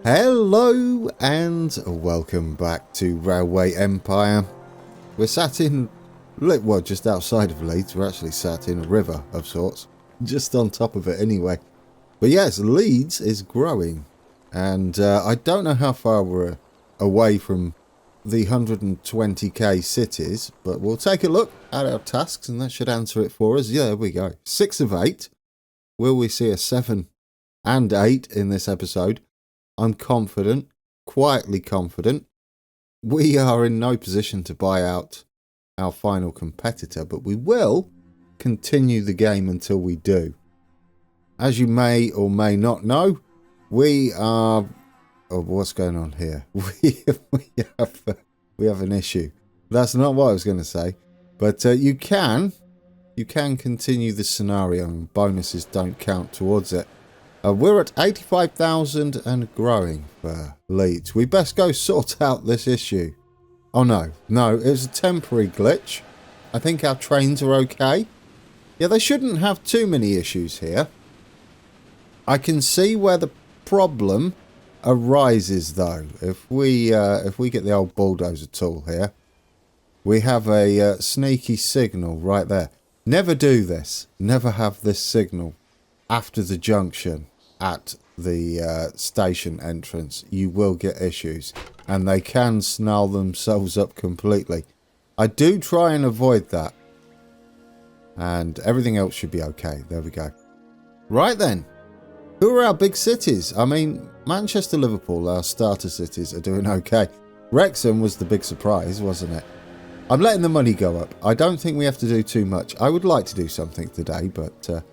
Hello and welcome back to Railway Empire. We're sat in, well, just outside of Leeds. We're actually sat in a river of sorts, just on top of it anyway. But yes, Leeds is growing, and I don't know how far we're away from the 120k cities, but we'll take a look at our tasks and that should answer it for us. Yeah, there we go. 6 of 8. Will we see a 7 and 8 in this episode? I'm confident, quietly confident. We are in no position to buy out our final competitor, but we will continue the game until we do. As you may or may not know, we are... Oh, what's going on here? We have an issue. That's not what I was going to say. But you can continue the scenario and bonuses don't count towards it. We're at 85,000 and growing for Leeds. We best go sort out this issue. Oh no, it was a temporary glitch. I think our trains are okay. Yeah, they shouldn't have too many issues here. I can see where the problem arises though. If we get the old bulldozer tool here, we have a sneaky signal right there. Never do this. Never have this signal after the junction at the station entrance. You will get issues and they can snarl themselves up completely. I do try and avoid that, and everything else should be okay. There we go. Right then, who are our big cities? I mean, Manchester, Liverpool, our starter cities, are doing okay. Wrexham was the big surprise, wasn't it? I'm letting the money go up. I don't think we have to do too much. I would like to do something today, but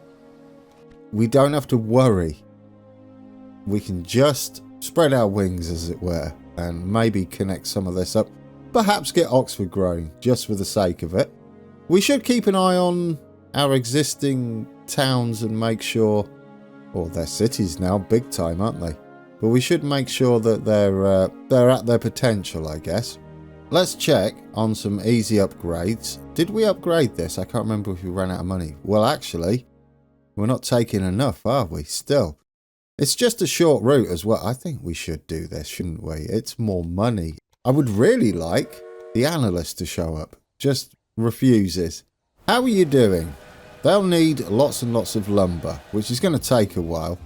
we don't have to worry. We can just spread our wings, as it were, and maybe connect some of this up. Perhaps get Oxford growing, just for the sake of it. We should keep an eye on our existing towns and make sure... Well, they're cities now, big time, aren't they? But we should make sure that they're at their potential, I guess. Let's check on some easy upgrades. Did we upgrade this? I can't remember if we ran out of money. Well, actually, we're not taking enough, are we? Still. It's just a short route as well. I think we should do this, shouldn't we? It's more money. I would really like the analyst to show up. Just refuses. How are you doing? They'll need lots and lots of lumber, which is going to take a while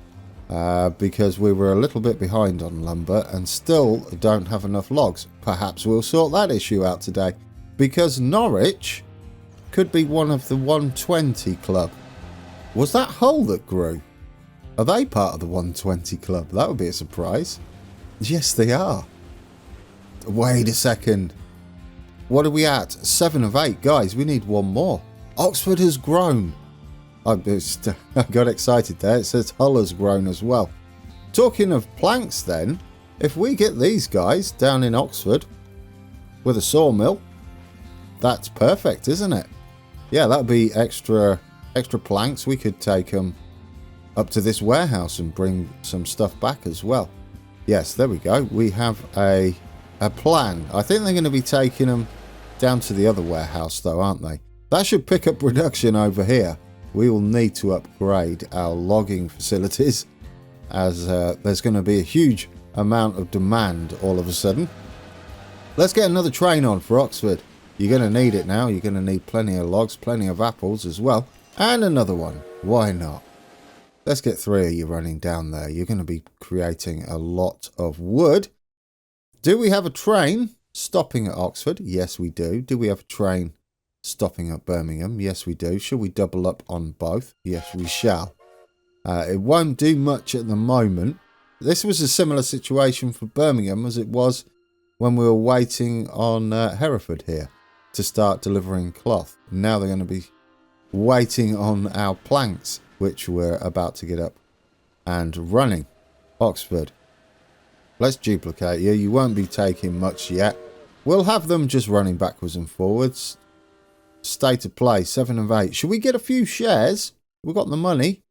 because we were a little bit behind on lumber and still don't have enough logs. Perhaps we'll sort that issue out today, because Norwich could be one of the 120 club. Was that Hull that grew? Are they part of the 120 club? That would be a surprise. Yes, they are. Wait a second. What are we at? 7 of 8. Guys, we need one more. Oxford has grown. I got excited there. It says Hull has grown as well. Talking of planks then, if we get these guys down in Oxford with a sawmill, that's perfect, isn't it? Yeah, that would be extra planks. We could take them up to this warehouse and bring some stuff back as well. Yes, there we go. We have a plan. I think they're going to be taking them down to the other warehouse though, aren't they? That should pick up production over here. We will need to upgrade our logging facilities, as there's going to be a huge amount of demand all of a sudden. Let's get another train on for Oxford. You're going to need it now. You're going to need plenty of logs, plenty of apples as well. And another one. Why not? Let's get 3 of you running down there. You're going to be creating a lot of wood. Do we have a train stopping at Oxford? Yes, we do. Do we have a train stopping at Birmingham? Yes, we do. Should we double up on both? Yes, we shall. It won't do much at the moment. This was a similar situation for Birmingham as it was when we were waiting on Hereford here to start delivering cloth. Now they're going to be waiting on our planks, which we're about to get up and running. Oxford. Let's duplicate you. You won't be taking much yet. We'll have them just running backwards and forwards. State of play, 7 of 8. Should we get a few shares? We've got the money.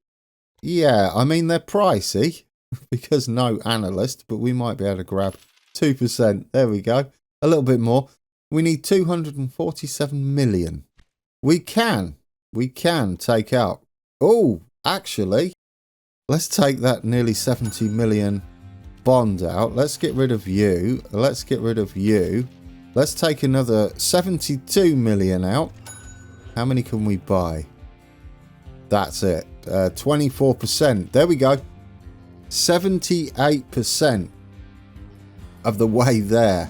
Yeah, I mean, they're pricey because no analyst, but we might be able to grab 2%. There we go. A little bit more. We need 247 million. We can take out. Oh, actually, let's take that nearly 70 million bond out. Let's get rid of you. Let's get rid of you. Let's take another 72 million out. How many can we buy? That's it. 24%. There we go. 78% of the way there.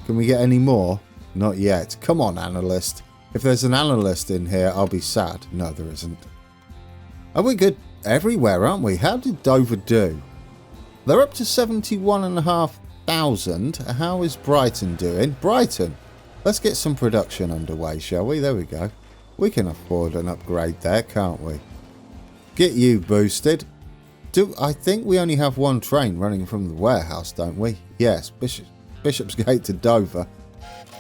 Can we get any more? Not yet. Come on, analyst. If there's an analyst in here, I'll be sad. No, there isn't. Are we good everywhere, aren't we? How did Dover do? They're up to 71,500. How is Brighton doing? Brighton, let's get some production underway, shall we? There we go. We can afford an upgrade there, can't we? Get you boosted. I think we only have one train running from the warehouse, don't we? Yes, Bishopsgate to Dover.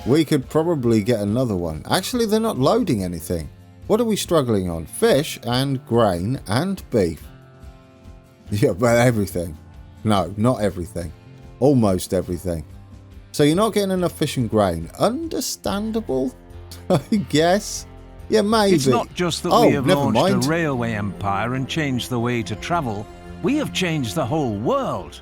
We could probably get another one. Actually, they're not loading anything. What are we struggling on? Fish and grain and beef. Yeah, but everything. No, not everything. Almost everything. So you're not getting enough fish and grain. Understandable, I guess. Yeah, maybe. It's not just that we have launched a railway empire and changed the way to travel. We have changed the whole world.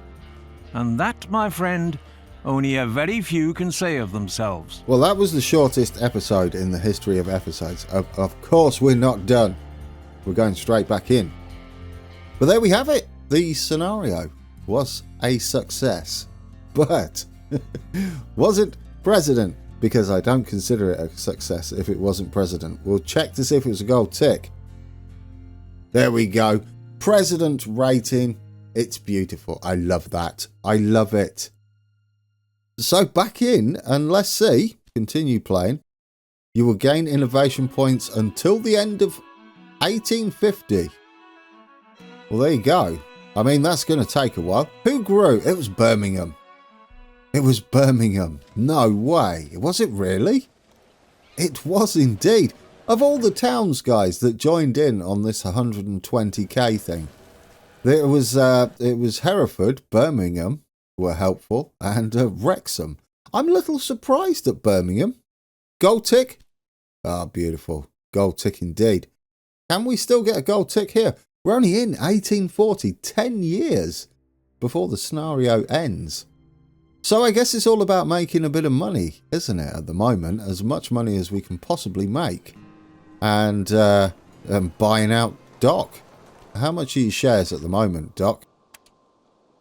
And that, my friend, only a very few can say of themselves. Well, that was the shortest episode in the history of episodes. Of course, we're not done. We're going straight back in. But there we have it. The scenario was a success. But was it president? Because I don't consider it a success if it wasn't president. We'll check to see if it was a gold tick. There we go. President rating. It's beautiful. I love that. I love it. So back in and let's see. Continue playing. You will gain innovation points until the end of 1850. Well, there you go. I mean, that's going to take a while. Who grew? It was Birmingham. It was Birmingham. No way. Was it really? It was indeed. Of all the towns, guys, that joined in on this 120k thing, it was Hereford, Birmingham were helpful, and Wrexham. I'm a little surprised at Birmingham. Gold tick? Ah, beautiful. Gold tick indeed. Can we still get a gold tick here? We're only in 1840, 10 years before the scenario ends. So I guess it's all about making a bit of money, isn't it, at the moment? As much money as we can possibly make. And buying out Doc. How much are your shares at the moment, Doc?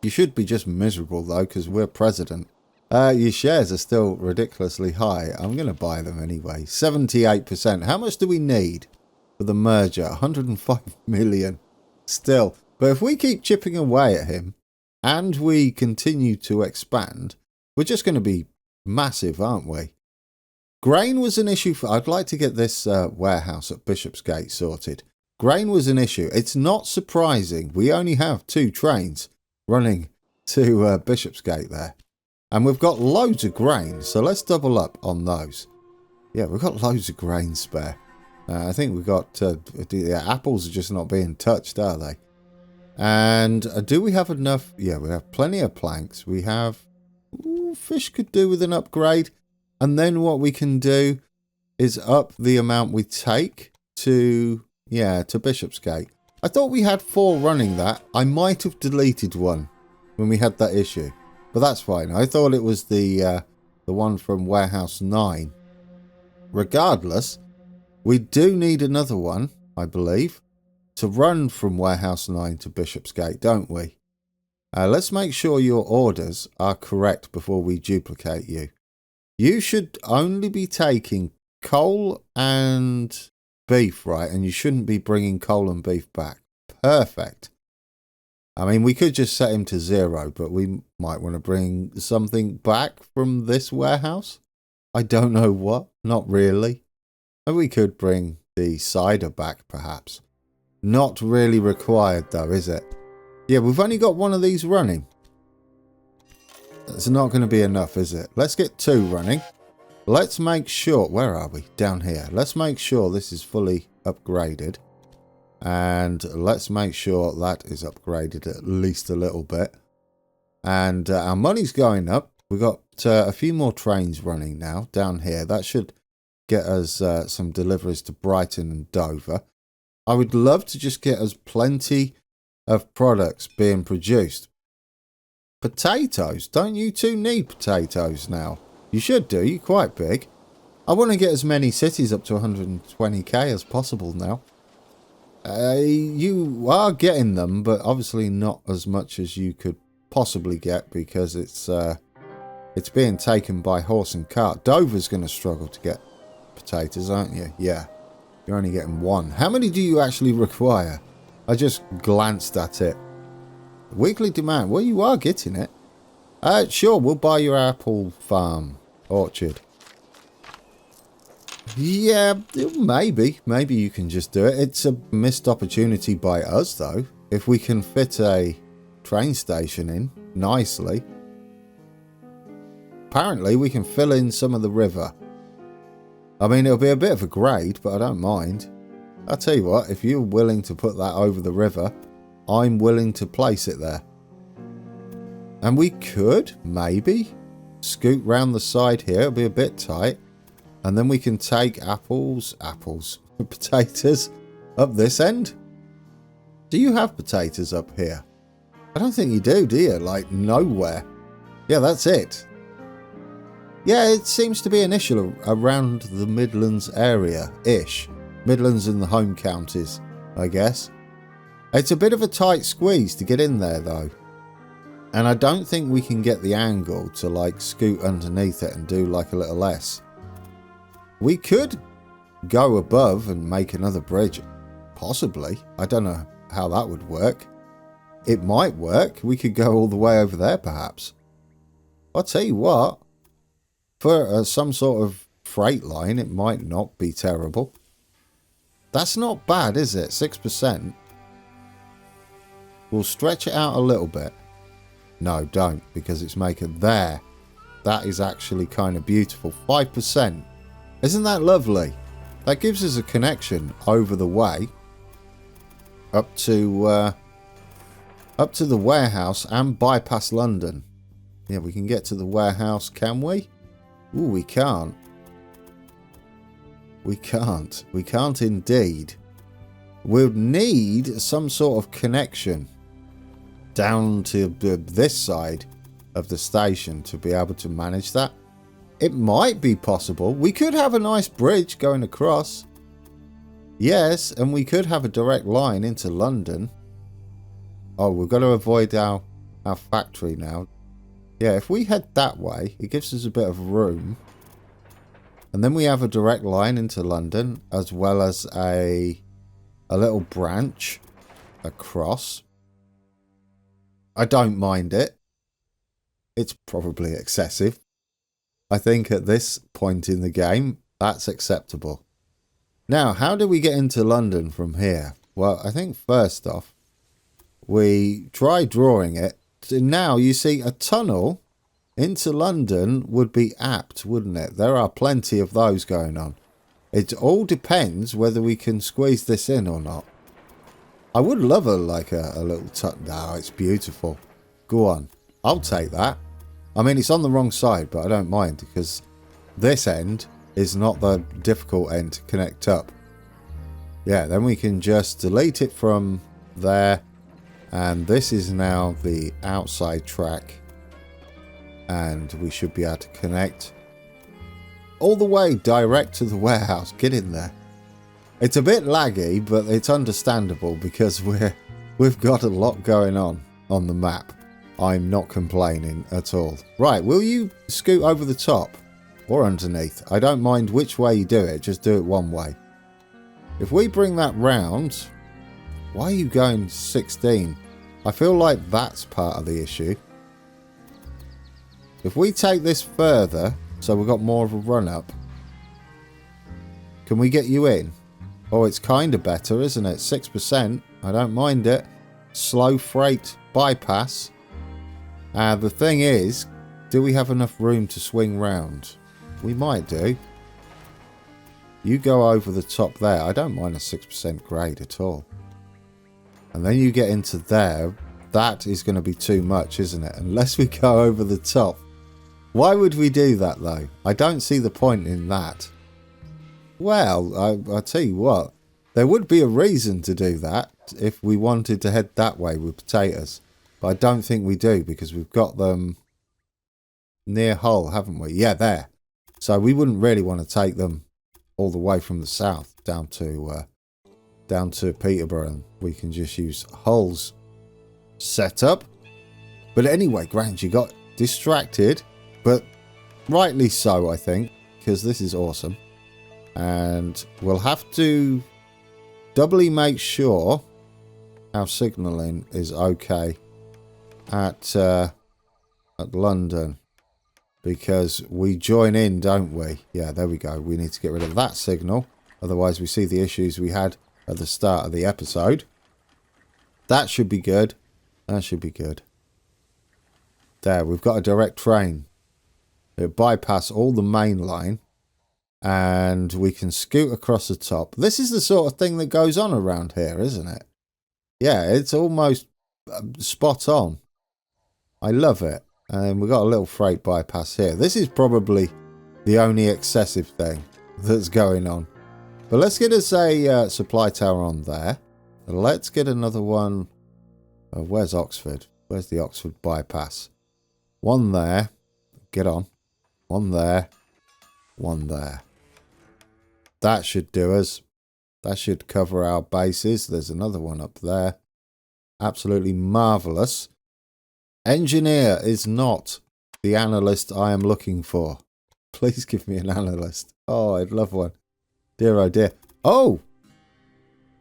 You should be just miserable, though, because we're president. Your shares are still ridiculously high. I'm going to buy them anyway. 78%. How much do we need for the merger? 105 million. Still. But if we keep chipping away at him, and we continue to expand, we're just going to be massive, aren't we? Grain was an issue for... I'd like to get this warehouse at Bishopsgate sorted. Grain was an issue. It's not surprising. We only have 2 trains running to Bishopsgate there. And we've got loads of grain, so let's double up on those. Yeah, we've got loads of grain spare. I think we've got... the apples are just not being touched, are they? And do we have enough? Yeah, we have plenty of planks. We have... Ooh, fish could do with an upgrade. And then what we can do is up the amount we take to... Yeah, to Bishopsgate. I thought we had 4 running that. I might have deleted one when we had that issue. But that's fine. I thought it was the one from Warehouse 9. Regardless, we do need another one, I believe, to run from Warehouse 9 to Bishopsgate, don't we? Let's make sure your orders are correct before we duplicate you. You should only be taking coal and beef, right? And you shouldn't be bringing coal and beef back. Perfect. I mean, we could just set him to 0, but we might want to bring something back from this warehouse. I don't know what. Not really. Maybe we could bring the cider back, perhaps. Not really required, though, is it? Yeah, we've only got 1 of these running. That's not going to be enough, is it? Let's get 2 running. Let's make sure... Where are we? Down here. Let's make sure this is fully upgraded. And let's make sure that is upgraded at least a little bit. And our money's going up. We've got a few more trains running now down here. That should get us some deliveries to Brighton and Dover. I would love to just get us plenty of products being produced. Potatoes? Don't you two need potatoes now? You should do. You're quite big. I want to get as many cities up to 120k as possible now. You are getting them, but obviously not as much as you could possibly get because it's being taken by horse and cart. Dover's going to struggle to get potatoes, aren't you? Yeah. You're only getting one. How many do you actually require? I just glanced at it. Weekly demand. Well, you are getting it. Sure, we'll buy your apple farm orchard. Yeah, maybe. Maybe you can just do it. It's a missed opportunity by us, though. If we can fit a train station in nicely. Apparently, we can fill in some of the river. I mean, it'll be a bit of a grade, but I don't mind. I'll tell you what, if you're willing to put that over the river, I'm willing to place it there. And we could, maybe, scoot round the side here. It'll be a bit tight. And then we can take potatoes up this end. Do you have potatoes up here? I don't think you do you? Like, nowhere. Yeah, that's it. Yeah, it seems to be an issue around the Midlands area-ish. Midlands and the home counties, I guess. It's a bit of a tight squeeze to get in there, though. And I don't think we can get the angle to, like, scoot underneath it and do, like, a little S. We could go above and make another bridge. Possibly. I don't know how that would work. It might work. We could go all the way over there, perhaps. I'll tell you what. For some sort of freight line, it might not be terrible. That's not bad, is it? 6%. We'll stretch it out a little bit. No, don't, because it's making there. That is actually kind of beautiful. 5%. Isn't that lovely? That gives us a connection over the way up to the warehouse and bypass London. Yeah, we can get to the warehouse, can we? Ooh, we can't. We can't. We can't indeed. We'll need some sort of connection down to this side of the station to be able to manage that. It might be possible. We could have a nice bridge going across. Yes, and we could have a direct line into London. Oh, we've got to avoid our factory now. Yeah, if we head that way, it gives us a bit of room. And then we have a direct line into London, as well as a little branch across. I don't mind it. It's probably excessive. I think at this point in the game, that's acceptable. Now, how do we get into London from here? Well, I think first off, we try drawing it. So now you see a tunnel into London would be apt, wouldn't it? There are plenty of those going on. It all depends whether we can squeeze this in or not. I would love a little tunnel. No, it's beautiful. Go on. I'll take that. I mean, it's on the wrong side, but I don't mind because this end is not the difficult end to connect up. Yeah, then we can just delete it from there. And this is now the outside track. And we should be able to connect all the way direct to the warehouse. Get in there. It's a bit laggy, but it's understandable because we've got a lot going on the map. I'm not complaining at all. Right, will you scoot over the top or underneath? I don't mind which way you do it, just do it one way. If we bring that round, why are you going 16? I feel like that's part of the issue. If we take this further, so we've got more of a run up, can we get you in? Oh, it's kind of better, isn't it? 6%. I don't mind it. Slow freight bypass. The thing is, do we have enough room to swing round? We might do. You go over the top there. I don't mind a 6% grade at all. And then you get into there. That is going to be too much, isn't it? Unless we go over the top. Why would we do that, though? I don't see the point in that. Well, I'll tell you what. There would be a reason to do that if we wanted to head that way with potatoes. But I don't think we do because we've got them near Hull, haven't we? Yeah, there. So we wouldn't really want to take them all the way from the south down to Peterborough. We can just use Hull's setup. But anyway, Grant, you got distracted, but rightly so, I think, because this is awesome. And we'll have to doubly make sure our signalling is okay at London, because we join in, don't we? Yeah, there we go. We need to get rid of that signal, otherwise we see the issues we had at the start of the episode. That should be good. That should be good. There, we've got a direct train. It bypass all the main line, and we can scoot across the top. This is the sort of thing that goes on around here, isn't it? Yeah, it's almost spot on. I love it. And we've got a little freight bypass here. This is probably the only excessive thing that's going on. But let's get us a supply tower on there. Let's get another one. Where's Oxford? Where's the Oxford bypass? One there. Get on. One there. One there. That should do us. That should cover our bases. There's another one up there. Absolutely marvellous. Engineer is not the analyst I am looking for. Please give me an analyst. Oh, I'd love one. Dear oh dear. Oh!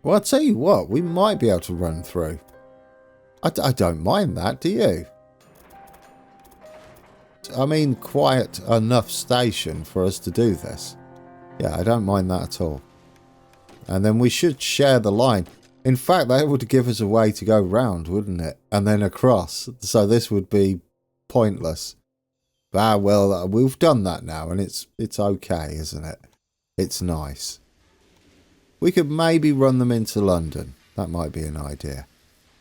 Well, I'll tell you what. We might be able to run through. I don't mind that, do you? I mean, quiet enough station for us to do this. Yeah, I don't mind that at all. And then we should share the line. In fact, that would give us a way to go round, wouldn't it? And then across. So this would be pointless. Ah, well, we've done that now, and it's okay, isn't it? It's nice. We could maybe run them into London. That might be an idea.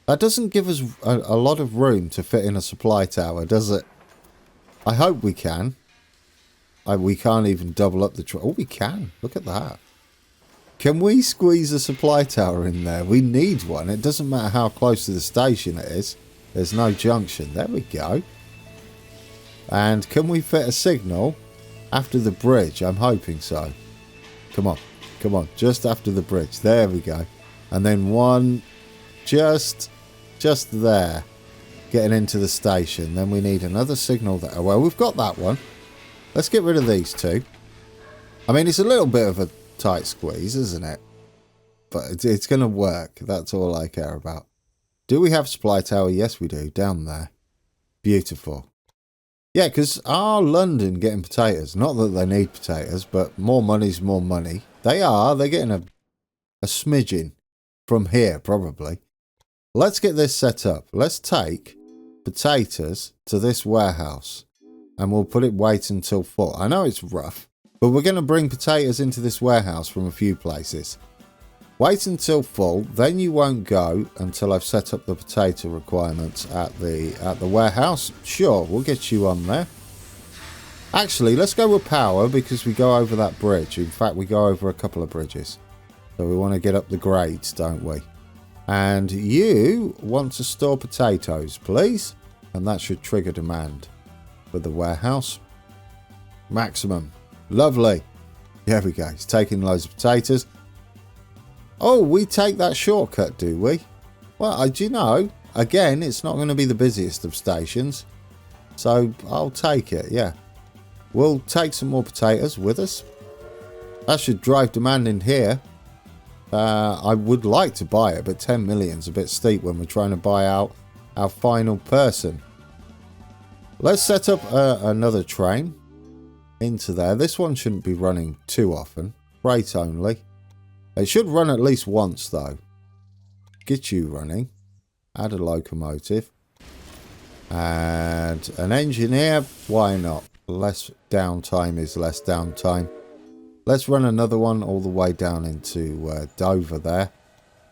That doesn't give us a lot of room to fit in a supply tower, does it? I hope we can. We can't even double up the... Oh, we can. Look at that. Can we squeeze a supply tower in there? We need one. It doesn't matter how close to the station it is. There's no junction. There we go. And can we fit a signal after the bridge? I'm hoping so. Come on. Come on. Just after the bridge. There we go. And then one just there. Getting into the station. Then we need another signal there. Well, we've got that one. Let's get rid of these two. I mean, it's a little bit of a tight squeeze, isn't it? But it's going to work. That's all I care about. Do we have supply tower? Yes, we do. Down there. Beautiful. Yeah, because are London getting potatoes? Not that they need potatoes, but more money's more money. They are. They're getting a smidgen from here, probably. Let's get this set up. Let's take potatoes to this warehouse. And we'll put it wait until full. I know it's rough, but we're going to bring potatoes into this warehouse from a few places. Wait until full, then you won't go until I've set up the potato requirements at the warehouse. Sure, we'll get you on there. Actually, let's go with power because we go over that bridge. In fact, we go over a couple of bridges. So we want to get up the grades, don't we? And you want to store potatoes, please. And that should trigger demand for the warehouse. Maximum. Lovely. There we go. It's taking loads of potatoes. Oh, we take that shortcut, do we? Well, do you know, again, it's not going to be the busiest of stations. So I'll take it, yeah. We'll take some more potatoes with us. That should drive demand in here. I would like to buy it, but 10 million's a bit steep when we're trying to buy out our final person. Let's set up another train into there. This one shouldn't be running too often. Freight only. It should run at least once, though. Get you running. Add a locomotive. And an engineer. Why not? Less downtime is less downtime. Let's run another one all the way down into Dover there.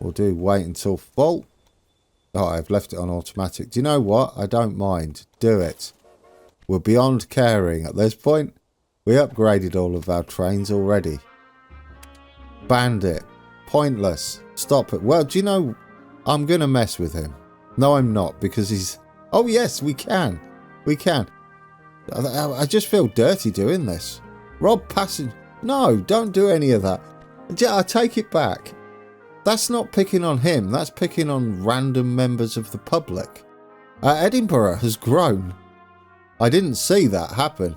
We'll do wait until full. Oh, I've left it on automatic. Do you know what? I don't mind. Do it. We're beyond caring at this point. We upgraded all of our trains already. Bandit. Pointless. Stop it. Well, do you know, I'm going to mess with him. No, I'm not, because he's... Oh, yes, we can. We can. I just feel dirty doing this. Rob passing... No, don't do any of that. I take it back. That's not picking on him. That's picking on random members of the public. Edinburgh has grown. I didn't see that happen.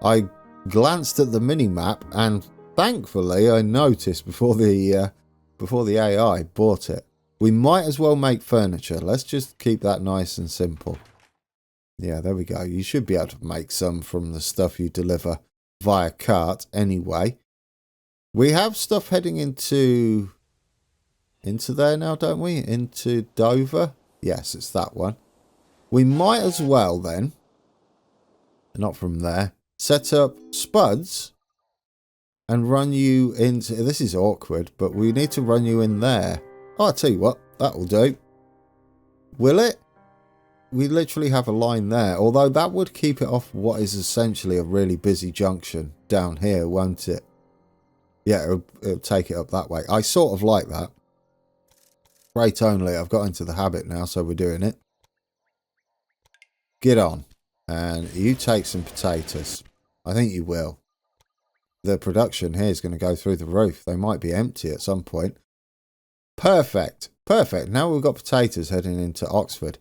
I glanced at the mini-map and thankfully I noticed before the AI bought it. We might as well make furniture. Let's just keep that nice and simple. Yeah, there we go. You should be able to make some from the stuff you deliver via cart anyway. We have stuff heading into there now, don't we? Into Dover? Yes, it's that one. We might as well then, not from there, set up spuds and run you into... This is awkward, but we need to run you in there. Oh, I'll tell you what, that will do. Will it? We literally have a line there, although that would keep it off what is essentially a really busy junction down here, won't it? Yeah, it'll take it up that way. I sort of like that. Freight only, I've got into the habit now, so we're doing it. Get on. And you take some potatoes. I think you will. The production here is going to go through the roof. They might be empty at some point. Perfect. Perfect. Now we've got potatoes heading into Oxford.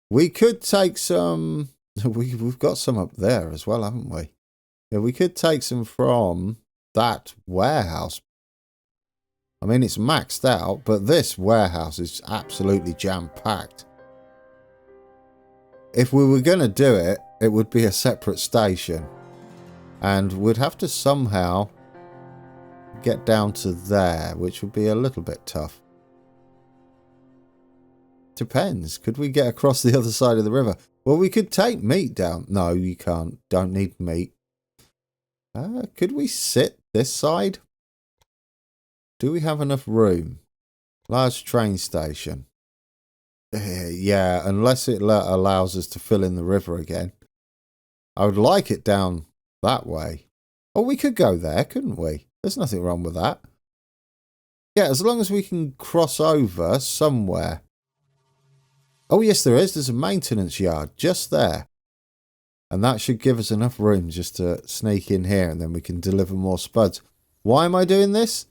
We could take some... We've got some up there as well, haven't we? Yeah, we could take some from that warehouse. I mean, it's maxed out, but this warehouse is absolutely jam-packed. If we were going to do it, it would be a separate station. And we'd have to somehow get down to there, which would be a little bit tough. Depends. Could we get across the other side of the river? Well, we could take meat down. No, you can't. Don't need meat. Could we sit this side? Do we have enough room? Large train station. Yeah, unless it allows us to fill in the river again. I would like it down that way. Oh, we could go there, couldn't we? There's nothing wrong with that. Yeah, as long as we can cross over somewhere. Oh, yes, there is. There's a maintenance yard just there. And that should give us enough room just to sneak in here and then we can deliver more spuds. Why am I doing this?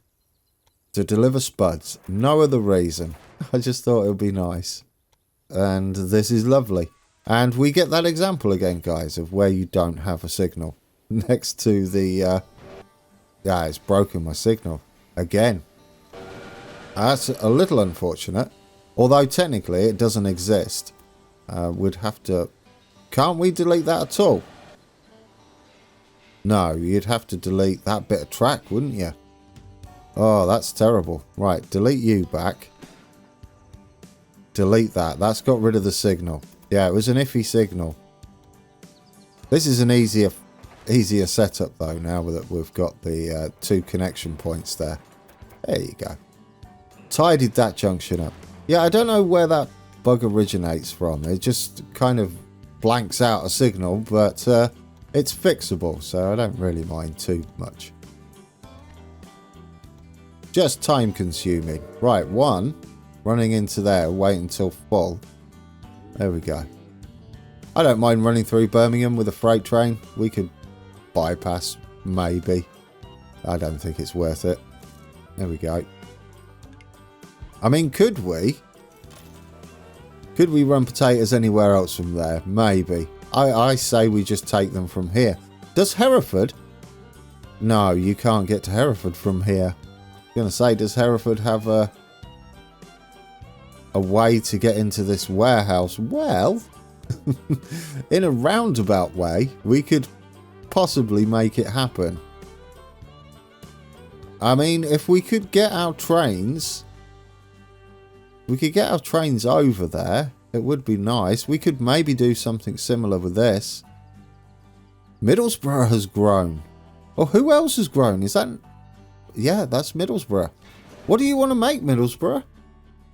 To deliver spuds. No other reason. I just thought it would be nice. And this is lovely. And we get that example again, guys, of where you don't have a signal. Next to the... Yeah, it's broken my signal. Again. That's a little unfortunate. Although technically it doesn't exist. We'd have to... Can't we delete that at all? No, you'd have to delete that bit of track, wouldn't you? Oh, that's terrible. Right, delete you back. Delete that. That's got rid of the signal. Yeah, it was an iffy signal. This is an easier setup, though, now that we've got the 2 connection points there. There you go. Tidied that junction up. Yeah, I don't know where that bug originates from. It just kind of blanks out a signal, but it's fixable, so I don't really mind too much. Just time consuming. Right, 1. Running into there, wait until full. There we go. I don't mind running through Birmingham with a freight train. We could bypass, maybe. I don't think it's worth it. There we go. I mean, could we? Could we run potatoes anywhere else from there? Maybe. I say we just take them from here. Does Hereford? No, you can't get to Hereford from here. I'm going to say, does Hereford have a way to get into this warehouse? Well, in a roundabout way, we could possibly make it happen. I mean, if we could get our trains... We could get our trains over there. It would be nice. We could maybe do something similar with this. Middlesbrough has grown. Or who else has grown? Is that... Yeah, that's Middlesbrough. What do you want to make, Middlesbrough?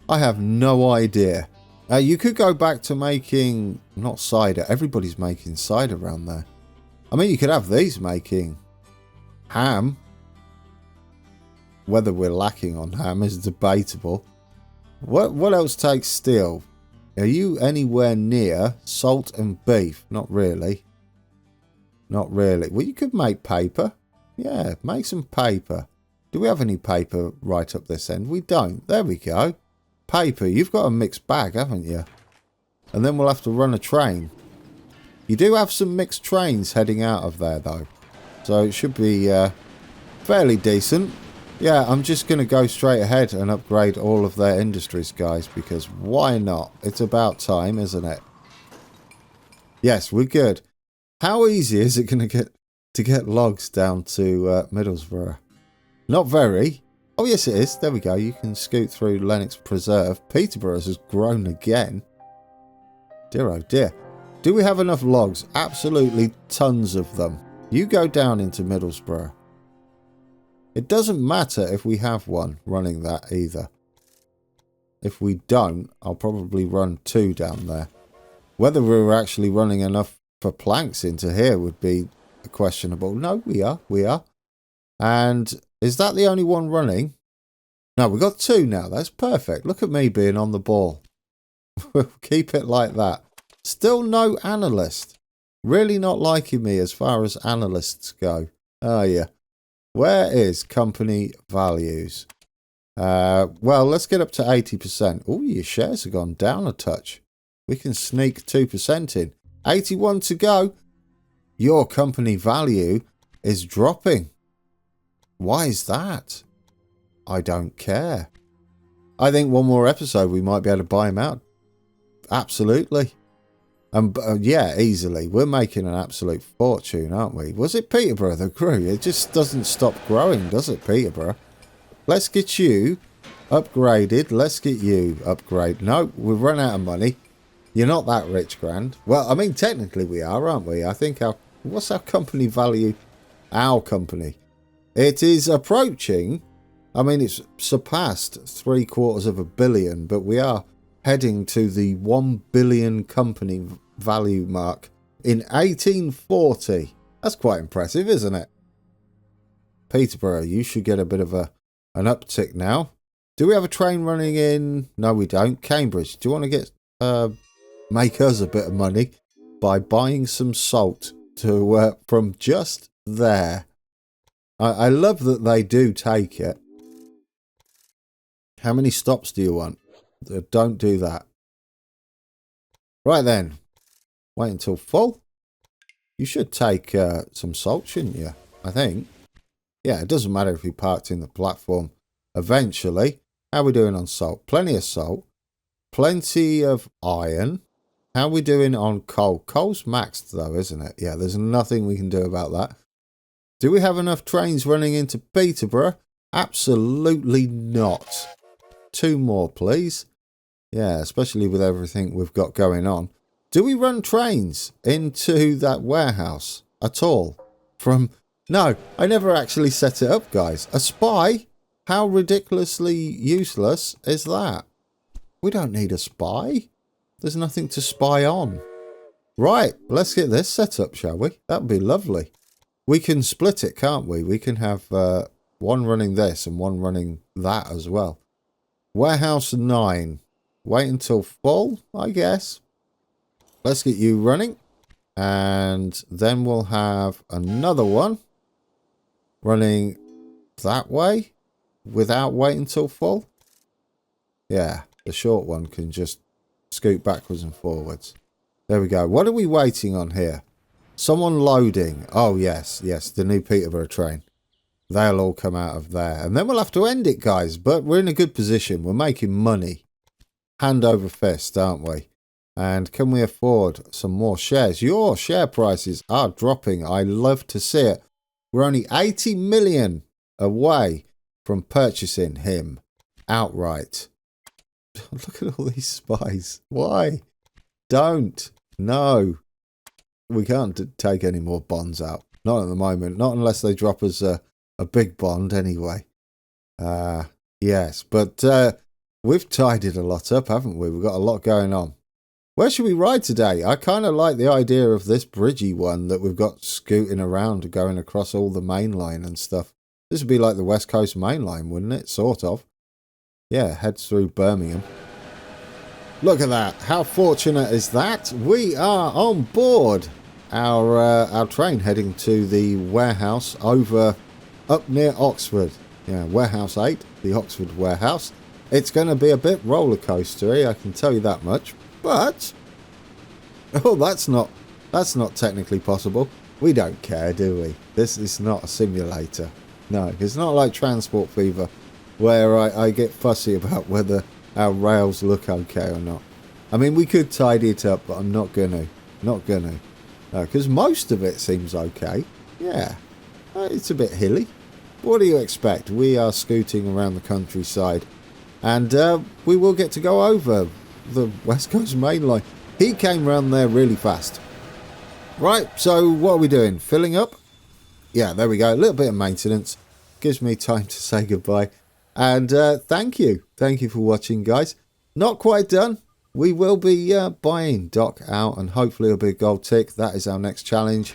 I have no idea. You could go back to making... Not cider. Everybody's making cider around there. I mean, you could have these making ham. Whether we're lacking on ham is debatable. What else takes steel? Are you anywhere near salt and beef? Not really. Not really. Well, you could make paper. Yeah, make some paper. Do we have any paper right up this end? We don't. There we go. Paper. You've got a mixed bag, haven't you? And then we'll have to run a train. You do have some mixed trains heading out of there, though. So it should be fairly decent. Yeah, I'm just going to go straight ahead and upgrade all of their industries, guys, because why not? It's about time, isn't it? Yes, we're good. How easy is it going to get logs down to Middlesbrough? Not very. Oh, yes, it is. There we go. You can scoot through Lennox Preserve. Peterborough has grown again. Dear, oh dear. Do we have enough logs? Absolutely tons of them. You go down into Middlesbrough. It doesn't matter if we have one running that either. If we don't, I'll probably run 2 down there. Whether we're actually running enough for planks into here would be questionable. No, we are. And is that the only one running? No, we've got 2 now. That's perfect. Look at me being on the ball. We'll keep it like that. Still no analyst. Really not liking me as far as analysts go. Oh, yeah. Where is company values? Well, let's get up to 80%. Oh, your shares have gone down a touch. We can sneak 2% in. 81 to go. Your company value is dropping. Why is that? I don't care. I think one more episode we might be able to buy him out. Absolutely. Yeah, easily. We're making an absolute fortune, aren't we? Was it Peterborough that grew? It just doesn't stop growing, does it, Peterborough? Let's get you upgraded. Let's get you upgraded. No, we've run out of money. You're not that rich, Grand. Well, I mean, technically we are, aren't we? I think what's our company value? Our company. It is approaching. I mean, it's surpassed $750 million, but we are heading to the 1 billion company value mark in 1840. That's quite impressive, isn't it? Peterborough, you should get a bit of an uptick now. Do we have a train running in? No, we don't. Cambridge, do you want to get make us a bit of money by buying some salt to from just there? I love that they do take it. How many stops do you want? Don't do that. Right then. Wait until full. You should take some salt, shouldn't you? I think. Yeah, it doesn't matter if we parked in the platform eventually. How are we doing on salt? Plenty of salt. Plenty of iron. How are we doing on coal? Coal's maxed though, isn't it? Yeah, there's nothing we can do about that. Do we have enough trains running into Peterborough? Absolutely not. 2 more, please. Yeah, especially with everything we've got going on. Do we run trains into that warehouse at all? No, I never actually set it up, guys. A spy? How ridiculously useless is that? We don't need a spy. There's nothing to spy on. Right, let's get this set up, shall we? That would be lovely. We can split it, can't we? We can have one running this and one running that as well. Warehouse 9. Wait until full, I guess. Let's get you running. And then we'll have another one running that way without waiting till full. Yeah, the short one can just scoot backwards and forwards. There we go. What are we waiting on here? Someone loading. Oh, yes, the new Peterborough train. They'll all come out of there. And then we'll have to end it, guys. But we're in a good position. We're making money. Hand over fist, aren't we? And can we afford some more shares? Your share prices are dropping. I love to see it. We're only 80 million away from purchasing him outright. Look at all these spies. Why? Don't. No. We can't take any more bonds out. Not at the moment. Not unless they drop us a big bond anyway. Yes, but we've tidied a lot up, haven't we? We've got a lot going on. Where should we ride today? I kind of like the idea of this bridgey one that we've got scooting around, going across all the main line and stuff. This would be like the West Coast main line, wouldn't it? Sort of. Yeah, heads through Birmingham. Look at that. How fortunate is that? We are on board our train heading to the warehouse over up near Oxford. Yeah, Warehouse 8, the Oxford warehouse. It's going to be a bit roller coastery, I can tell you that much. But oh, that's not technically possible. We don't care, do we? This is not a simulator. No, it's not like Transport Fever, where I get fussy about whether our rails look okay or not. I mean, we could tidy it up, but I'm not gonna. Not gonna. Because most of it seems okay. Yeah. It's a bit hilly. What do you expect? We are scooting around the countryside. And we will get to go over the West Coast Main Line. He came round there really fast. Right, so what are we doing? Filling up? Yeah, there we go. A little bit of maintenance. Gives me time to say goodbye. And thank you. Thank you for watching, guys. Not quite done. We will be buying Doc out, and hopefully it'll be a gold tick. That is our next challenge.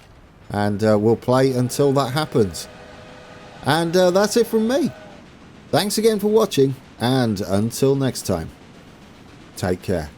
And we'll play until that happens. And that's it from me. Thanks again for watching. And until next time, take care.